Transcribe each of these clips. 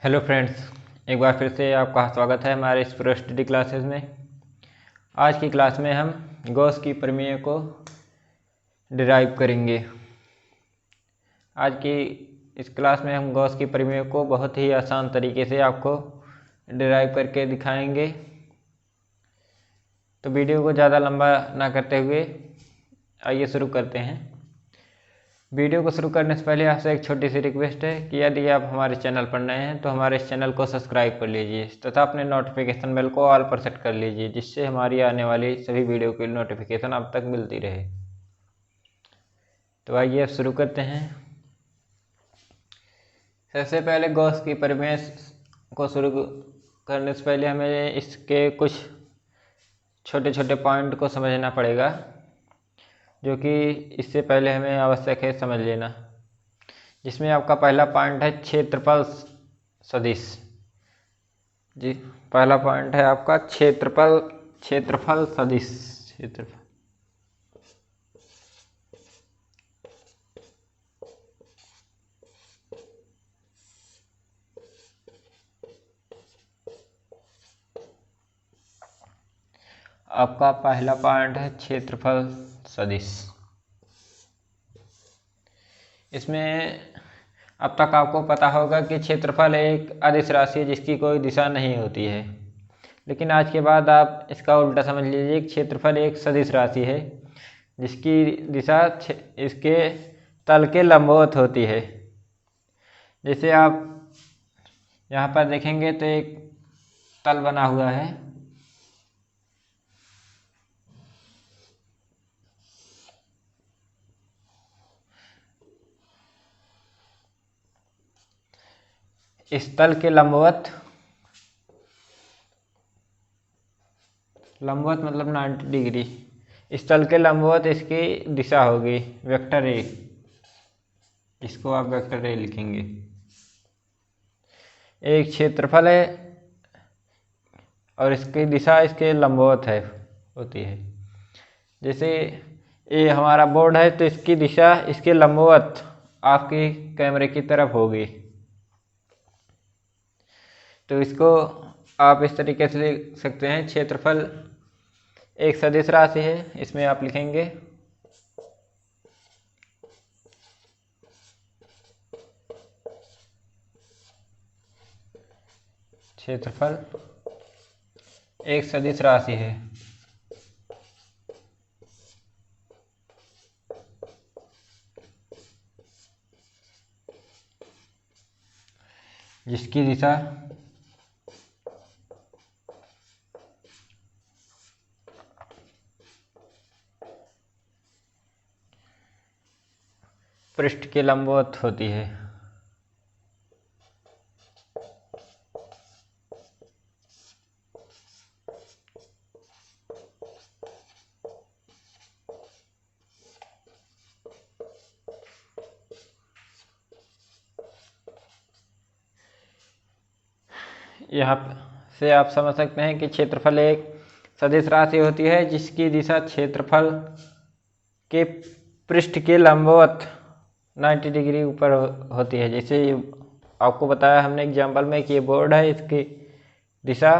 Hello friends, एक बार फिर से आपका स्वागत है हमारे इस प्रो स्टडी क्लासेस में। आज की क्लास में हम गॉस की प्रमेय को डिराइव करेंगे। आज की इस क्लास में हम गॉस की प्रमेय को बहुत ही आसान तरीके से आपको डिराइव करके दिखाएंगे। तो वीडियो को ज़्यादा लंबा ना करते हुए आइए शुरू करते हैं। वीडियो को शुरू करने से पहले आपसे एक छोटी सी रिक्वेस्ट है कि यदि आप हमारे चैनल पर नए हैं तो हमारे इस चैनल को सब्सक्राइब कर लीजिए तथा अपने नोटिफिकेशन बेल को ऑल पर सेट कर लीजिए, जिससे हमारी आने वाली सभी वीडियो की नोटिफिकेशन आप तक मिलती रहे। तो आइए अब शुरू करते हैं। सबसे पहले गॉस की प्रमेय को शुरू करने से पहले हमें इसके कुछ छोटे छोटे पॉइंट को समझना पड़ेगा, जो कि इससे पहले हमें आवश्यक है समझ लेना। जिसमें आपका पहला पॉइंट है क्षेत्रफल सदिश। जी, पहला पॉइंट है आपका क्षेत्रफल सदिश। क्षेत्रफल आपका पहला पॉइंट है क्षेत्रफल सदिश। इसमें अब तक आपको पता होगा कि क्षेत्रफल एक अदिश राशि है जिसकी कोई दिशा नहीं होती है, लेकिन आज के बाद आप इसका उल्टा समझ लीजिए। क्षेत्रफल एक सदिश राशि है जिसकी दिशा इसके तल के लंबवत होती है। जैसे आप यहाँ पर देखेंगे तो एक तल बना हुआ है। इस तल के लंबवत मतलब 90 डिग्री। इस तल के लंबवत इसकी दिशा होगी वेक्टर ए। इसको आप वेक्टर ए लिखेंगे। एक क्षेत्रफल है और इसकी दिशा इसके लंबवत है होती है। जैसे ये हमारा बोर्ड है तो इसकी दिशा इसके लंबवत आपके कैमरे की तरफ होगी। तो इसको आप इस तरीके से लिख सकते हैं। क्षेत्रफल एक सदिश राशि है, इसमें आप लिखेंगे क्षेत्रफल एक सदिश राशि है जिसकी दिशा पृष्ठ के लंबवत होती है। यहाँ से आप समझ सकते हैं कि क्षेत्रफल एक सदिश राशि होती है जिसकी दिशा क्षेत्रफल के पृष्ठ के लंबवत 90 डिग्री ऊपर होती है। जैसे आपको बताया हमने एग्जाम्पल में कि ये बोर्ड है, इसकी दिशा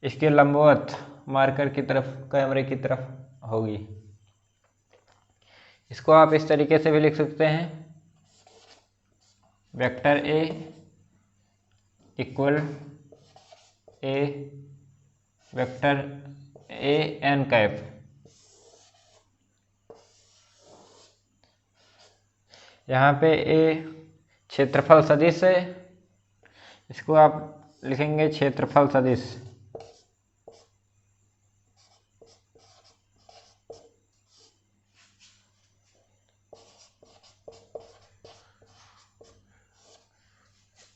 इसके लंबवत मार्कर की तरफ, कैमरे की तरफ होगी। इसको आप इस तरीके से भी लिख सकते हैं, vector A equal A vector A N cap. यहाँ पे ए क्षेत्रफल सदिश है, इसको आप लिखेंगे क्षेत्रफल सदिश।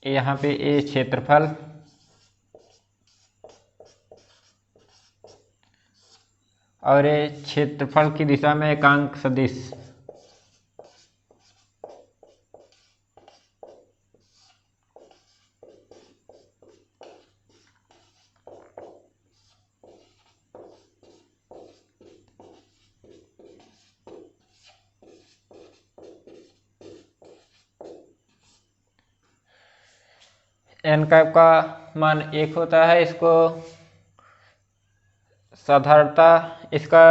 यहाँ पे ए क्षेत्रफल और ये क्षेत्रफल की दिशा में एकांक सदिश। एन कैप का मान 1 होता है। इसको साधारणतः इसका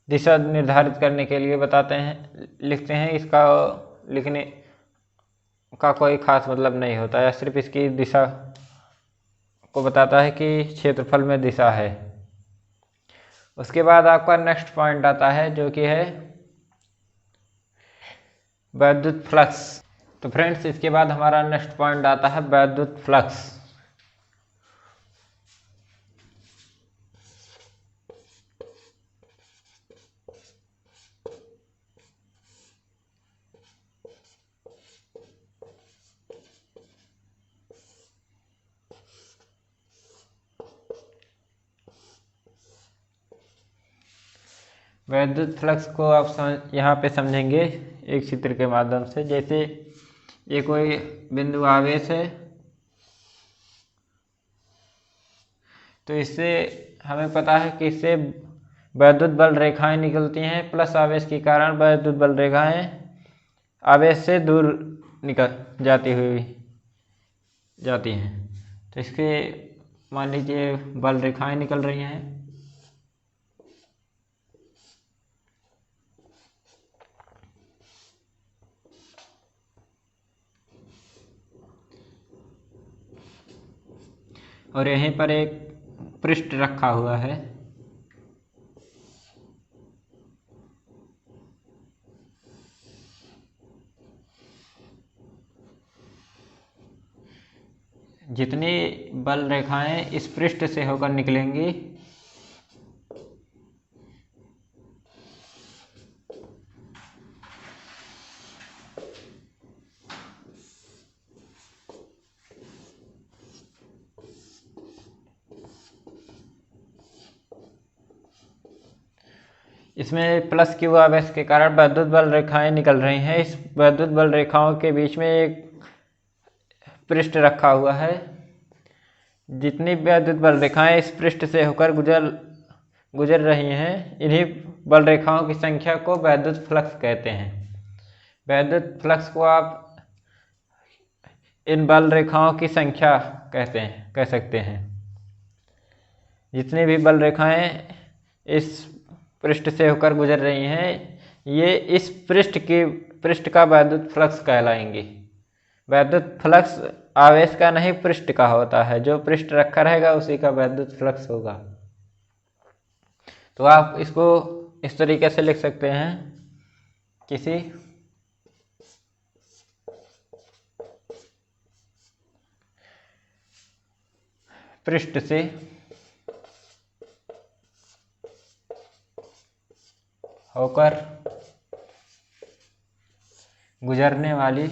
दिशा निर्धारित करने के लिए बताते हैं, लिखते हैं। इसका लिखने का कोई खास मतलब नहीं होता है, सिर्फ इसकी दिशा को बताता है कि क्षेत्रफल में दिशा है। उसके बाद आपका नेक्स्ट पॉइंट आता है जो कि है वैद्युत फ्लक्स। तो फ्रेंड्स, इसके बाद हमारा नेक्स्ट पॉइंट आता है वैद्युत फ्लक्स। वैद्युत फ्लक्स को आप यहाँ पे समझेंगे एक चित्र के माध्यम से। जैसे ये कोई बिंदु आवेश है, तो इससे हमें पता है कि इससे वैद्युत बल रेखाएं निकलती हैं, प्लस आवेश के कारण वैद्युत बल रेखाएं आवेश से दूर निकल जाती हैं। तो इसके मान लीजिए बल रेखाएं निकल रही हैं। और यहीं पर एक पृष्ठ रखा हुआ है। जितनी बल रेखाएं इस पृष्ठ से होकर निकलेंगी, इसमें प्लस क्यू आवेश के कारण वैद्युत बल रेखाएं निकल रही हैं। इस वैद्युत बल रेखाओं के बीच में एक पृष्ठ रखा हुआ है। जितनी वैद्युत बल रेखाएं इस पृष्ठ से होकर गुजर रही हैं, इन्हीं बल रेखाओं की संख्या को वैद्युत फ्लक्स कहते हैं। वैद्युत फ्लक्स को आप इन बल रेखाओं की संख्या कह सकते हैं। जितनी भी बल रेखाएं इस पृष्ठ से होकर गुजर रही हैं, ये इस पृष्ठ का वैद्युत फ्लक्स कहलाएंगी। वैद्युत फ्लक्स आवेश का नहीं, पृष्ठ का होता है। जो पृष्ठ रखा रहेगा उसी का वैद्युत फ्लक्स होगा। तो आप इसको इस तरीके से लिख सकते हैं, किसी पृष्ठ से होकर गुजरने वाली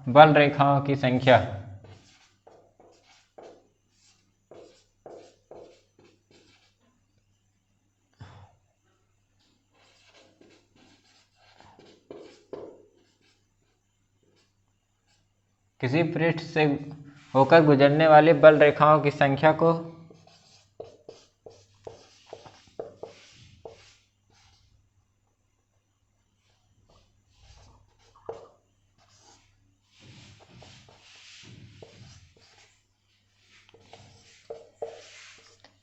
बल रेखाओं की संख्या किसी पृष्ठ से होकर गुजरने वाली बल रेखाओं की संख्या को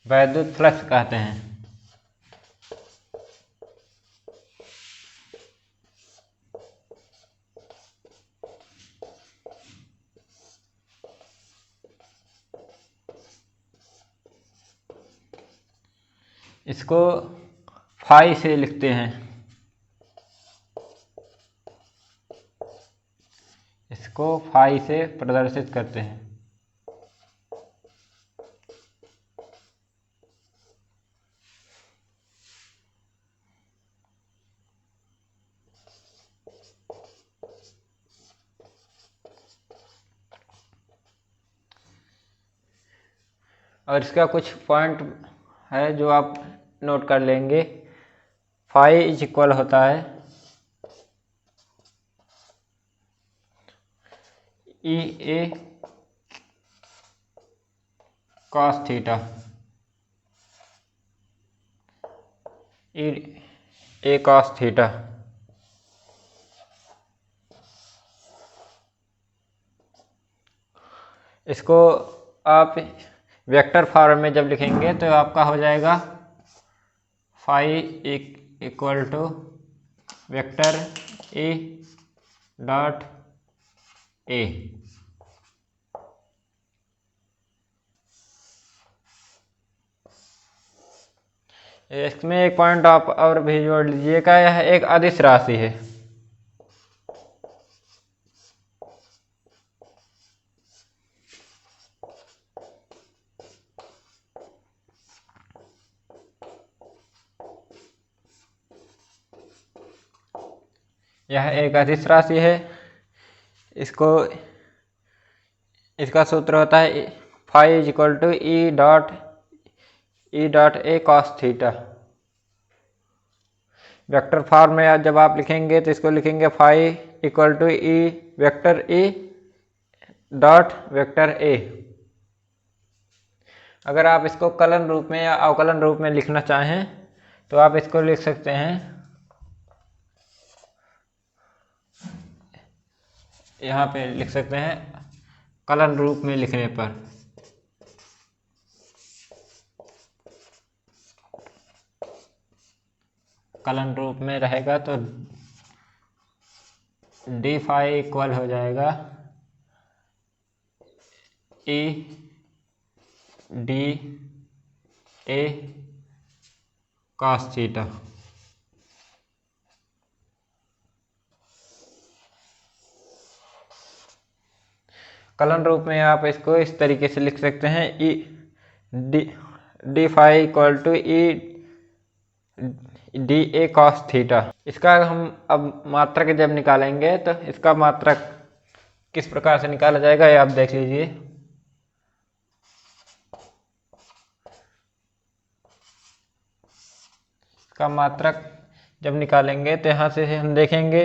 वैद्युत फ्लक्स कहते हैं। इसको फाई से लिखते हैं, इसको फाई से प्रदर्शित करते हैं। और इसका कुछ पॉइंट है जो आप नोट कर लेंगे। फाई इज इक्वल होता है ई ए कॉस थीटा। ई ए कॉस थीटा। इसको आप वेक्टर फॉर्म में जब लिखेंगे तो आपका हो जाएगा phi equal to vector A dot A. इसमें एक पॉइंट आप और भी जोड़ लीजिएगा, यह एक अदिश राशि है। यह एक अदिश राशि है। इसका सूत्र होता है phi is equal to E dot A cos theta. Vector form में जब आप लिखेंगे तो इसको लिखेंगे phi equal to E vector E dot vector A. अगर आप इसको कलन रूप में या अवकलन रूप में लिखना चाहें तो आप इसको लिख सकते हैं, यहाँ पे लिख सकते हैं कलन रूप में लिखने पर। कलन रूप में रहेगा तो डी फाई इक्वल हो जाएगा ई D A cos theta. Kiln रूप में आप इसको इस तरीके से लिख सकते हैं E D phi equal to E D A cos theta. इसका हम अब मात्रक जब निकालेंगे तो इसका मात्रक किस प्रकार से निकाला जाएगा ये आप देख लीजिए। इसका मात्रक जब निकालेंगे तो यहाँ से हम देखेंगे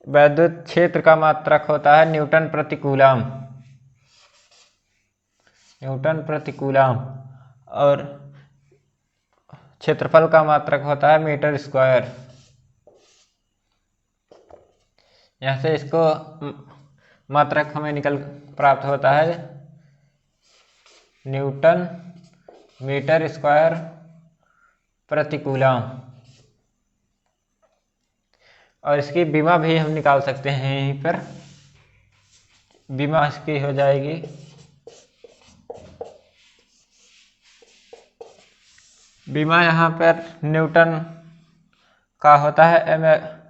वैद्युत क्षेत्र का मात्रक होता है न्यूटन प्रति कूलम। न्यूटन प्रति कूलम। और क्षेत्रफल का मात्रक होता है मीटर स्क्वायर। यहाँ से इसको मात्रक हमें निकल प्राप्त होता है न्यूटन मीटर स्क्वायर प्रति कूलम। और इसकी विमा भी हम निकाल सकते हैं यहीं पर। विमा इसकी हो जाएगी विमा यहाँ पर न्यूटन का होता है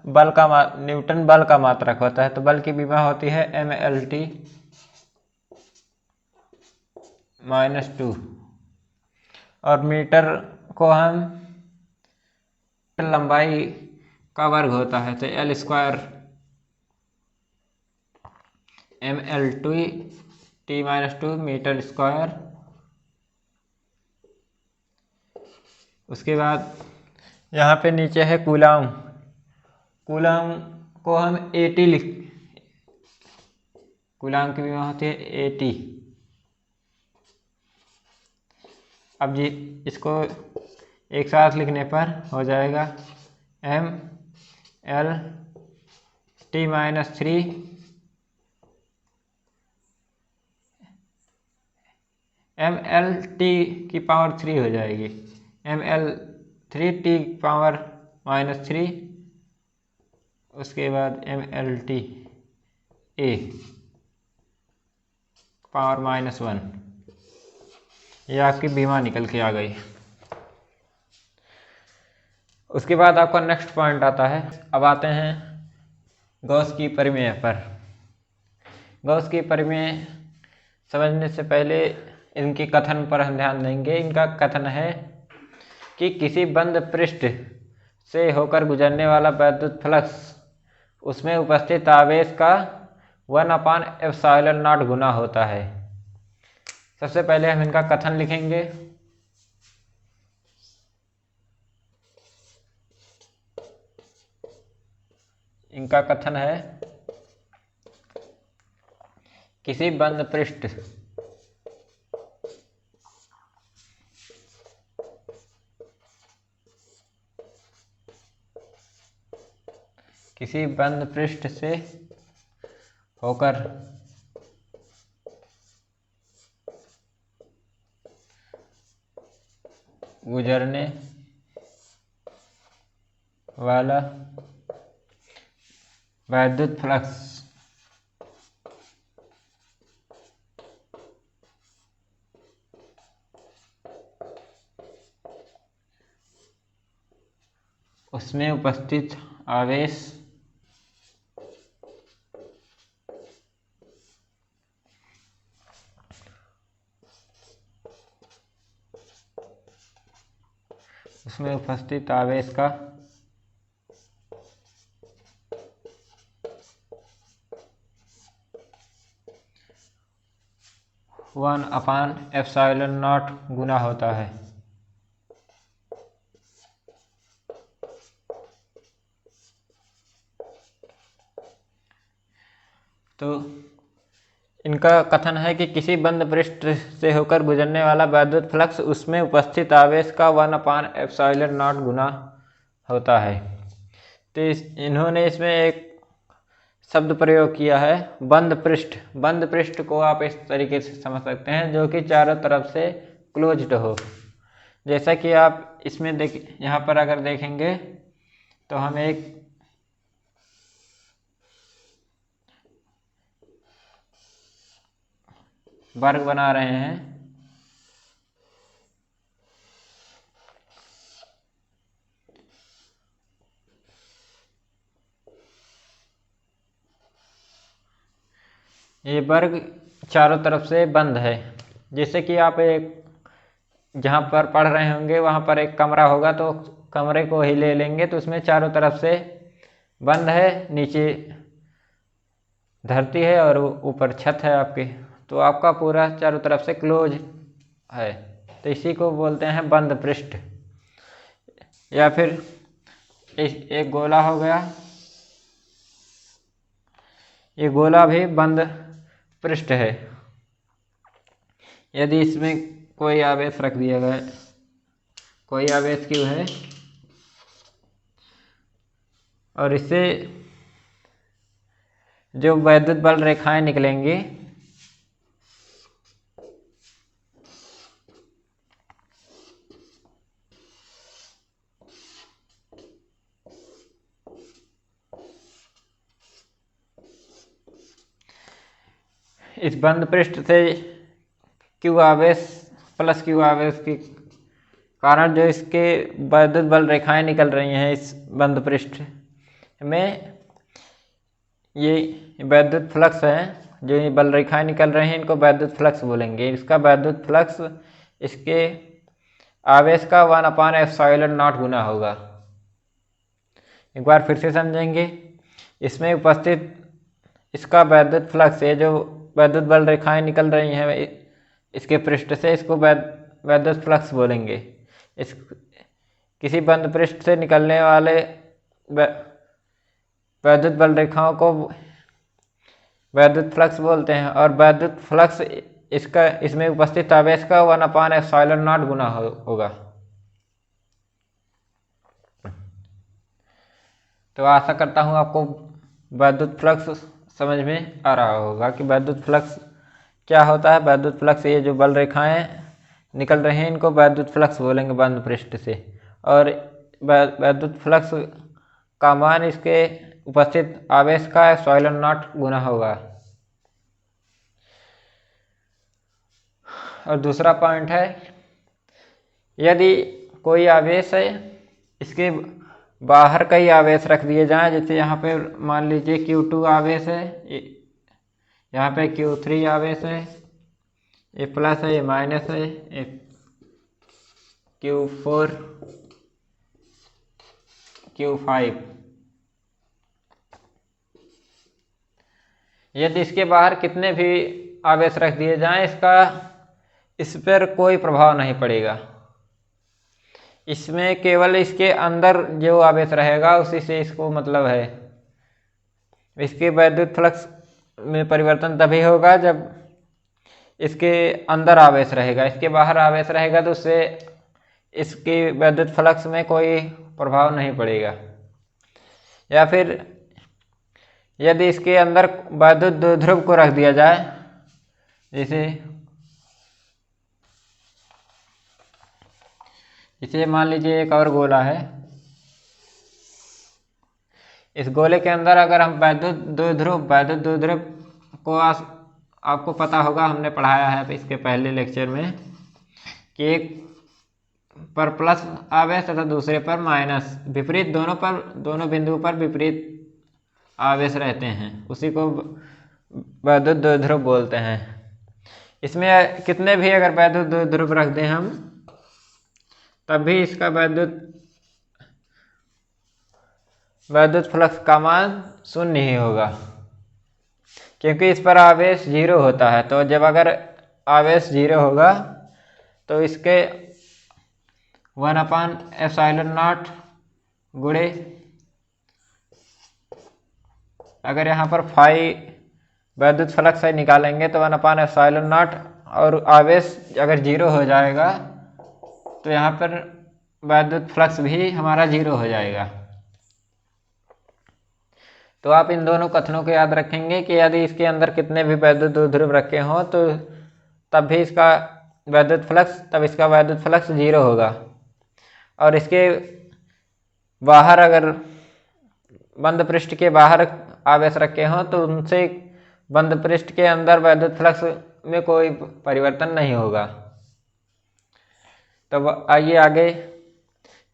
न्यूटन बल का मात्रक होता है, तो बल की विमा होती है mLT -2। और मीटर को हम लंबाई का वर्ग होता है तो L square mLT-2 metre square. उसके बाद यहाँ पे नीचे है कूलम। कूलम को हम AT कूलम की विमा होती है AT। अब जी इसको एक साथ लिखने पर हो जाएगा mLT-3 mLT की पावर 3 हो जाएगी mL3T पावर -3। उसके बाद mLT A पावर -1। ये आपकी बीमा निकल के आ गई। उसके बाद आपका नेक्स्ट पॉइंट आता है। अब आते हैं गॉस की परिमेय पर। गॉस की परिमेय समझने से पहले इनके कथन पर हम ध्यान देंगे। इनका कथन है कि किसी बंद पृष्ठ से होकर गुजरने वाला वैद्युत फ्लक्स उसमें उपस्थित आवेश का 1/ε0 गुना होता है। सबसे पहले हम इनका कथन लिखेंगे। इनका कथन है किसी बंद पृष्ठ किसी बंद पृष्ठ से होकर गुजरने वाला वैद्युत फ्लक्स उसमें उपस्थित आवेश का वन अपान एप्सिलॉन नॉट गुना होता है। तो इनका कथन है कि किसी बंद पृष्ठ से होकर गुजरने वाला वैद्युत फ्लक्स उसमें उपस्थित आवेश का 1/ε0 गुना होता है। तो इन्होंने इसमें एक शब्द प्रयोग किया है बंद पृष्ठ। बंद पृष्ठ को आप इस तरीके से समझ सकते हैं जो कि चारों तरफ से क्लोज्ड हो। जैसा कि आप इसमें यहाँ पर अगर देखेंगे तो हम एक वर्ग बना रहे हैं। ये वर्ग चारों तरफ से बंद है। जैसे कि आप एक जहाँ पर पढ़ रहे होंगे वहाँ पर एक कमरा होगा तो कमरे को ही ले लेंगे तो उसमें चारों तरफ से बंद है, नीचे धरती है और ऊपर छत है आपकी, तो आपका पूरा चारों तरफ से क्लोज है। तो इसी को बोलते हैं बंद पृष्ठ। या फिर एक गोला हो गया, ये गोला भी बंद पृष्ठ है। यदि इसमें कोई आवेश रख दिया गया, कोई आवेश क्यू है और इससे जो वैद्युत बल रेखाएं निकलेंगी इस बंद पृष्ठ से क्यू आवेश प्लस क्यू आवेश के कारण जो इसके वैद्युत बल रेखाएं निकल रही हैं इस बंद पृष्ठ में, ये वैद्युत फ्लक्स है। जो ये बल रेखाएं निकल रही हैं इनको वैद्युत फ्लक्स बोलेंगे। इसका वैद्युत फ्लक्स इसके आवेश का 1/ε0 गुना होगा। एक बार फिर से समझेंगे। इसमें उपस्थित इसका वैद्युत फ्लक्स है, जो वैद्युत बल रेखाएं निकल रही हैं इसके पृष्ठ से, इसको वैद्युत फ्लक्स बोलेंगे। इस किसी बंद पृष्ठ से निकलने वाले वैद्युत बल रेखाओं को वैद्युत फ्लक्स बोलते हैं और वैद्युत फ्लक्स इसमें उपस्थित आवेश का 1/ε0 गुना होगा। तो आशा करता हूँ आपको वैद्युत फ्लक्स समझ में आ रहा होगा कि वैद्युत फ्लक्स क्या होता है। वैद्युत फ्लक्स ये जो बल रेखाएं निकल रही हैं इनको वैद्युत फ्लक्स बोलेंगे बंद पृष्ठ से, और वैद्युत फ्लक्स का मान इसके उपस्थित आवेश का ε0 गुना होगा। और दूसरा पॉइंट है, यदि कोई आवेश है इसके बाहर कई आवेश रख दिए जाएं, जैसे यहाँ पे मान लीजिए Q2 आवेश है, यहाँ पे Q3 आवेश है, ये प्लस है, ये माइनस है, ये Q4 Q5। यदि इसके बाहर कितने भी आवेश रख दिए जाएं इस पर कोई प्रभाव नहीं पड़ेगा। इसमें केवल इसके अंदर जो आवेश रहेगा उसी से इसको मतलब है। इसके वैद्युत फ्लक्स में परिवर्तन तभी होगा जब इसके अंदर आवेश रहेगा, इसके बाहर आवेश रहेगा तो उससे इसके वैद्युत फ्लक्स में कोई प्रभाव नहीं पड़ेगा। या फिर यदि इसके अंदर वैद्युत द्विध्रुव को रख दिया जाए, जैसे इसे मान लीजिए एक और गोला है, इस गोले के अंदर अगर हम वैद्युत द्विध्रुव को आपको पता होगा, हमने पढ़ाया है इसके पहले लेक्चर में कि एक पर प्लस आवेश तथा दूसरे पर माइनस, विपरीत दोनों बिंदुओं पर विपरीत आवेश रहते हैं, उसी को वैद्युत द्विध्रुव बोलते हैं। इसमें कितने भी अगर वैद्युत द्विध्रुव रख दें हम, तब भी इसका वैद्युत फ्लक्स का मान शून्य ही होगा, क्योंकि इस पर आवेश 0 होता है। तो जब अगर आवेश 0 होगा तो इसके 1/ε0 गुणे, अगर यहाँ पर फाई वैद्युत फ्लक्स है निकालेंगे तो 1/ε0, और आवेश अगर 0 हो जाएगा तो यहाँ पर वैद्युत फ्लक्स भी हमारा 0 हो जाएगा। तो आप इन दोनों कथनों को याद रखेंगे कि यदि इसके अंदर कितने भी वैद्युत द्विध्रुव रखे हों तो तब भी इसका वैद्युत फ्लक्स 0 होगा, और इसके बाहर अगर बंद पृष्ठ के बाहर आवेश रखे हों तो उनसे बंद पृष्ठ के अंदर वैद्युत फ्लक्स में कोई परिवर्तन नहीं होगा। तो आइए आगे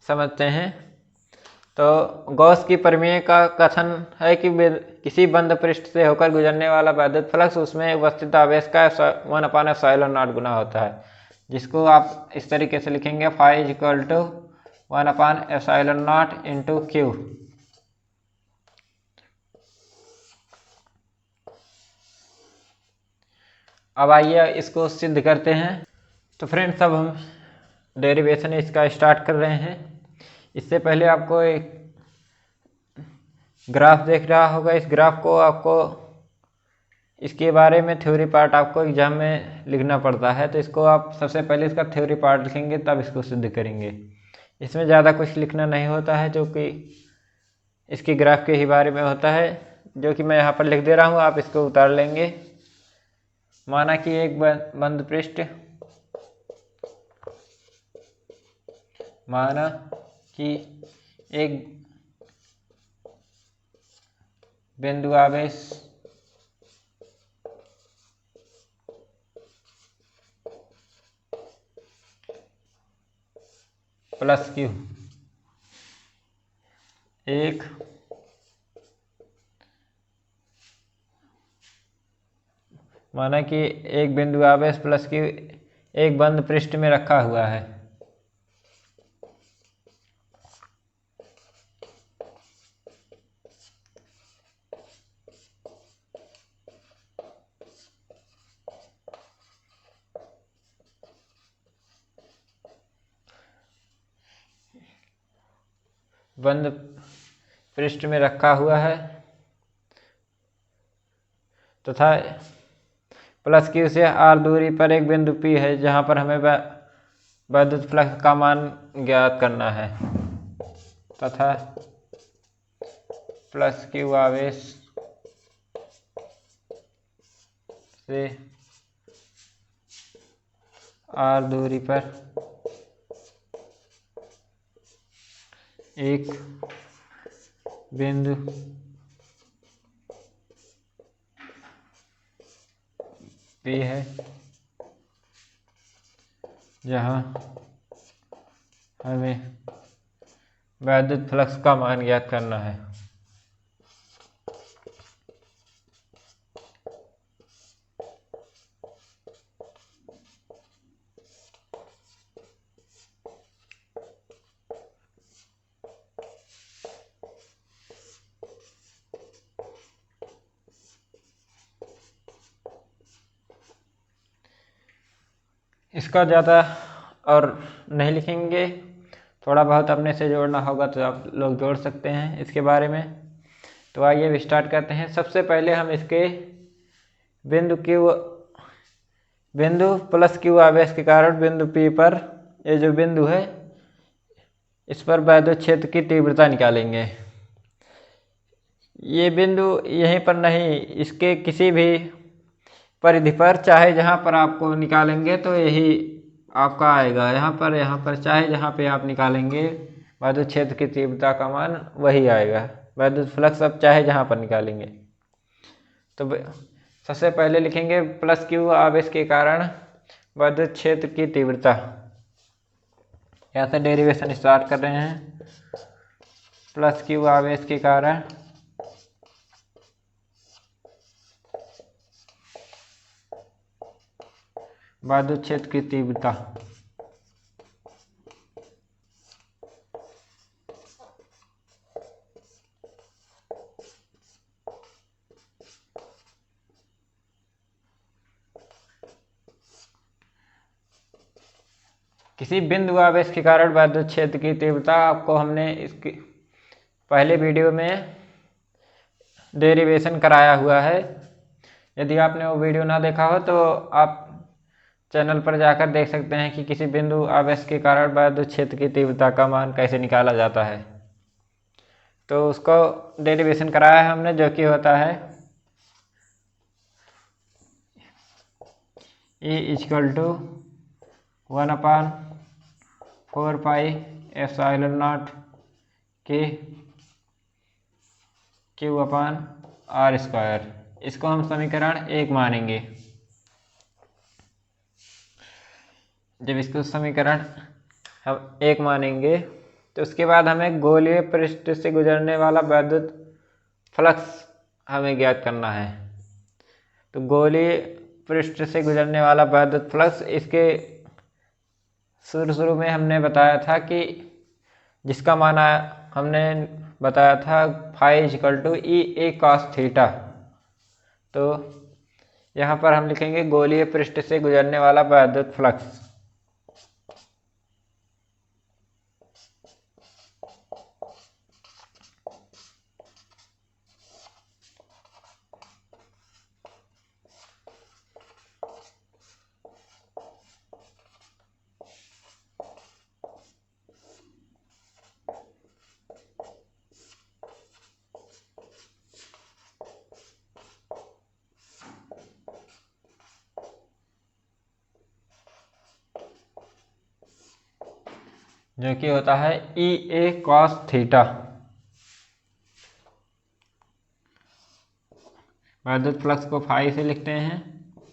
समझते हैं। तो गॉस की प्रमेय का कथन है कि किसी बंद पृष्ठ से होकर गुजरने वाला वैद्युत फ्लक्स उसमें उपस्थित आवेश का 1/ε0 गुना होता है, जिसको आप इस तरीके से लिखेंगे, phi equal to 1/ε0 into Q. अब आइए इसको सिद्ध करते हैं। तो फ्रेंड्स, अब हम डेरिवेशन इसका स्टार्ट कर रहे हैं। इससे पहले आपको एक ग्राफ देख रहा होगा, इस ग्राफ को आपको इसके बारे में थ्योरी पार्ट आपको एग्जाम में लिखना पड़ता है, तो इसको आप सबसे पहले इसका थ्योरी पार्ट लिखेंगे तब इसको सिद्ध करेंगे। इसमें ज़्यादा कुछ लिखना नहीं होता है, जो कि इसकी ग्राफ के ही बारे में होता है, जो कि मैं यहाँ पर लिख दे रहा हूँ, आप इसको उतार लेंगे। माना कि एक बंद पृष्ठ, माना कि एक बिंदु आवेश प्लस क्यू, एक माना कि एक बिंदु आवेश प्लस क्यू एक बंद पृष्ठ में रखा हुआ है। बंद पृष्ठ में रखा हुआ है तथा प्लस क्यू से आर दूरी पर एक बिंदु पी है, जहां पर हमें वैद्युत फ्लक्स का मान ज्ञात करना है, तथा प्लस क्यू आवेश से आर दूरी पर एक बिंदु पी है, जहां हमें वैद्युत फ्लक्स का मान ज्ञात करना है। इसका ज़्यादा और नहीं लिखेंगे, थोड़ा बहुत अपने से जोड़ना होगा तो आप लोग जोड़ सकते हैं इसके बारे में। तो आइए अब स्टार्ट करते हैं। सबसे पहले हम इसके बिंदु प्लस क्यू आवेश के कारण बिंदु पी पर, ये जो बिंदु है, इस पर वैद्युत क्षेत्र की तीव्रता निकालेंगे। ये बिंदु यहीं पर नहीं, इसके किसी भी परिधि पर चाहे जहाँ पर आपको निकालेंगे तो यही आपका आएगा। यहाँ पर चाहे जहाँ पे आप निकालेंगे विद्युत क्षेत्र की तीव्रता का मान वही आएगा। विद्युत फ्लक्स अब चाहे जहाँ पर निकालेंगे तो सबसे पहले लिखेंगे प्लस क्यू आवेश के कारण विद्युत क्षेत्र की तीव्रता। यहाँ से डेरिवेशन स्टार्ट कर रहे हैं। प्लस क्यू आवेश के कारण विद्युत क्षेत्र की तीव्रता। किसी बिंदु आवेश के कारण विद्युत क्षेत्र की तीव्रता आपको हमने इसकी पहले वीडियो में डेरिवेशन कराया हुआ है। यदि आपने वो वीडियो ना देखा हो तो आप चैनल पर जाकर देख सकते हैं कि किसी बिंदु आवेश के कारण विद्युत क्षेत्र की तीव्रता का मान कैसे निकाला जाता है। तो उसको डेरिवेशन कराया है हमने, जो कि होता है E = 1/4 pi epsilon not Q/r²। इसको हम समीकरण 1 मानेंगे। जब इसको समीकरण हम 1 मानेंगे तो उसके बाद हमें गोलीय पृष्ठ से गुजरने वाला विद्युत फ्लक्स हमें ज्ञात करना है। तो गोलीय पृष्ठ से गुजरने वाला विद्युत फ्लक्स, इसके शुरू में हमने बताया था कि जिसका मान हमने बताया था फाई = EA cos थीटा। तो यहाँ पर हम लिखेंगे गोलीय पृष्ठ से गुजरने वाला विद्युत फ्लक्स। जो कि होता है EA cos थीटा। विद्युत फ्लक्स को फाई से लिखते हैं,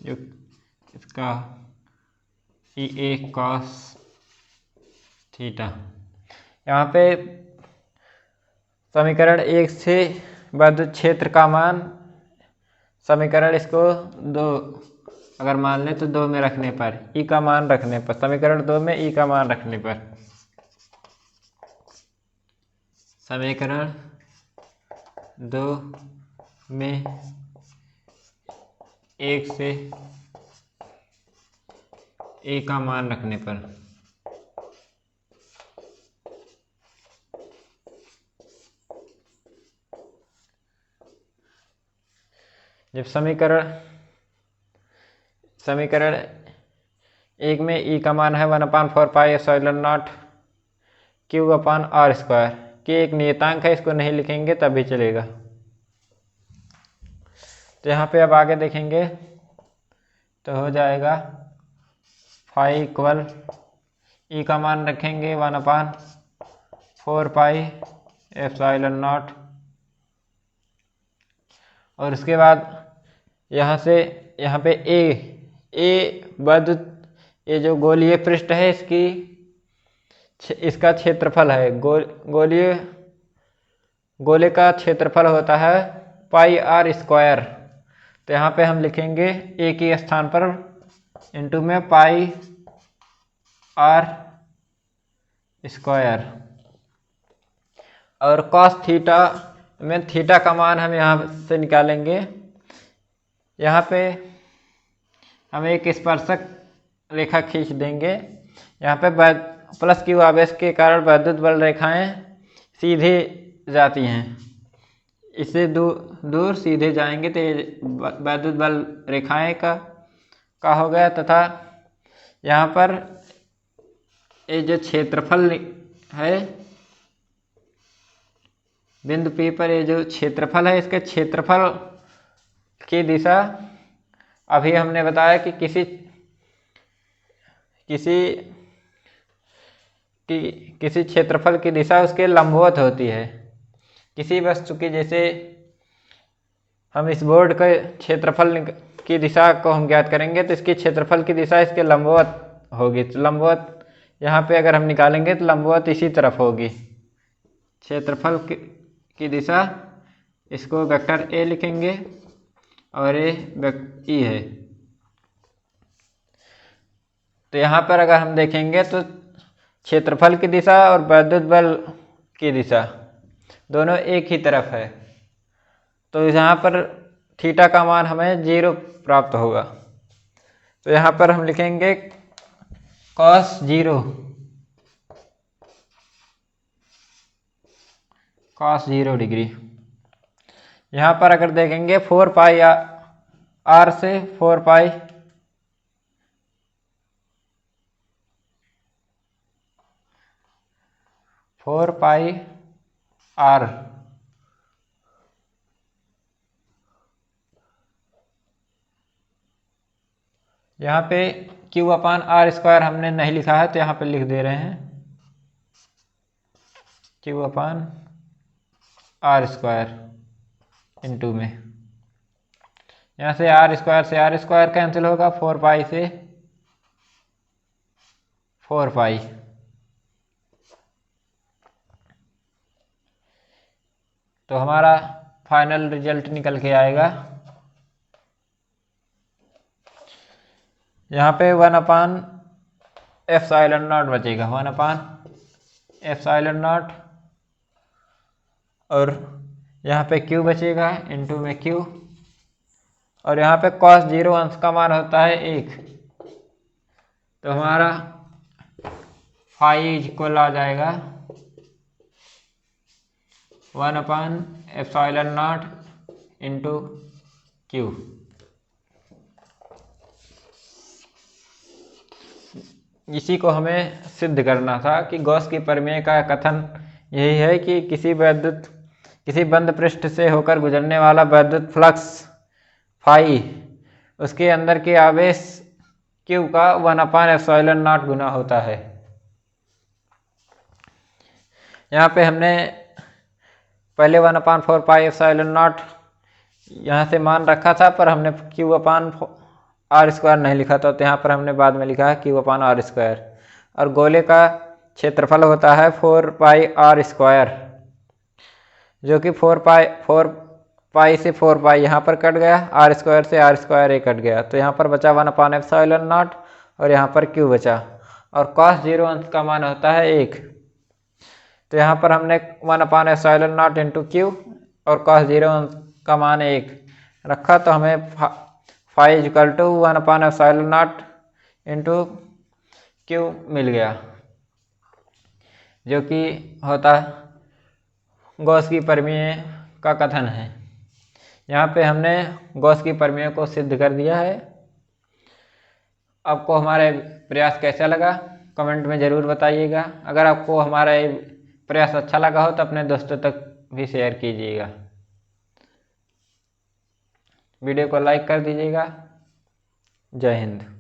जो इसका EA cos थीटा। यहाँ पे समीकरण 1 से विद्युत क्षेत्र का मान, समीकरण इसको 2 अगर मान लें तो 2 में रखने पर E का मान रखने पर, समीकरण 2 में E का मान रखने पर, समीकरण 2 में 1 से E का मान रखने पर जब समीकरण 1 में E का मान है 1/4 पाई एप्सिलॉन नॉट Q/r², कि एक नियतांक है, इसको नहीं लिखेंगे तब भी चलेगा। तो यहाँ पे अब आगे देखेंगे तो हो जाएगा फाई = E का मान रखेंगे 1/4 पाई एप्सिलॉन नॉट, और उसके बाद यहाँ से यहाँ पे ये जो गोलीय पृष्ठ है इसका क्षेत्रफल है। गोले का क्षेत्रफल होता है πr²। तो यहाँ पे हम लिखेंगे A के स्थान पर इंटू में πr², और cos थीटा में थीटा का मान हम यहाँ से निकालेंगे। यहाँ पे हम एक स्पर्शक रेखा खींच देंगे। यहाँ पे प्लस क्यू आवेश के कारण विद्युत बल रेखाएं सीधे जाती हैं, इससे दूर सीधे जाएंगे तो विद्युत बल रेखाएं का हो गया। तथा यहाँ पर ये जो क्षेत्रफल है बिंदु P पर ये जो क्षेत्रफल है, इसके क्षेत्रफल की दिशा अभी हमने बताया कि किसी क्षेत्रफल की दिशा उसके लंबवत होती है। किसी वस्तु की, जैसे हम इस बोर्ड के क्षेत्रफल की दिशा को हम ज्ञात करेंगे तो इसकी क्षेत्रफल की दिशा इसके लंबवत होगी। तो लंबवत यहाँ पे अगर हम निकालेंगे तो लंबवत इसी तरफ होगी। क्षेत्रफल की दिशा, इसको वेक्टर ए लिखेंगे और ये ई है। तो यहाँ पर अगर हम देखेंगे तो क्षेत्रफल की दिशा और वैद्युत बल की दिशा दोनों एक ही तरफ है। तो यहाँ पर थीटा का मान हमें 0 प्राप्त होगा। तो यहाँ पर हम लिखेंगे cos 0 डिग्री। यहाँ पर अगर देखेंगे 4 पाई आर से 4 पाई आर, यहाँ पे Q/r² हमने नहीं लिखा है तो यहाँ पे लिख दे रहे हैं Q/r² इंटू में। यहाँ से r² कैंसिल होगा, 4 पाई से 4 पाई। तो हमारा फाइनल रिजल्ट निकल के आएगा यहाँ पे 1/ε0 बचेगा, 1/ε0 और यहाँ पे Q बचेगा इंटू में Q, और यहाँ पे cos 0 अंश का मान होता है 1। तो हमारा फाई इक्वल आ जाएगा 1/ε0 इंटू Q। इसी को हमें सिद्ध करना था कि गॉस की प्रमेय का कथन यही है कि किसी बंद पृष्ठ से होकर गुजरने वाला वैद्युत फ्लक्स फाई उसके अंदर के आवेश Q का 1/ε0 गुना होता है। यहाँ पे हमने पहले 1/4 पाई ε0 यहाँ से मान रखा था, पर हमने Q/r² नहीं लिखा था, तो यहाँ पर हमने बाद में लिखा है Q/r²। और गोले का क्षेत्रफल होता है 4 पाई r², जो कि 4 पाई से 4 पाई यहाँ पर कट गया, r² से r² कट गया, तो यहाँ पर बचा 1/ε0 और यहाँ पर Q बचा। और cos 0 अंश का मान होता है 1, तो यहाँ पर हमने 1/ε0 इंटू Q और cos 0 अंश का मान 1 रखा, तो हमें phi equal to 1/ε0 into Q मिल गया, जो कि होता गॉस की प्रमेय का कथन है। यहाँ पे हमने गॉस की प्रमेय को सिद्ध कर दिया है। आपको हमारा प्रयास कैसा लगा कमेंट में ज़रूर बताइएगा। अगर आपको हमारा ये प्रयास अच्छा लगा हो तो अपने दोस्तों तक भी शेयर कीजिएगा। वीडियो को लाइक कर दीजिएगा। जय हिंद।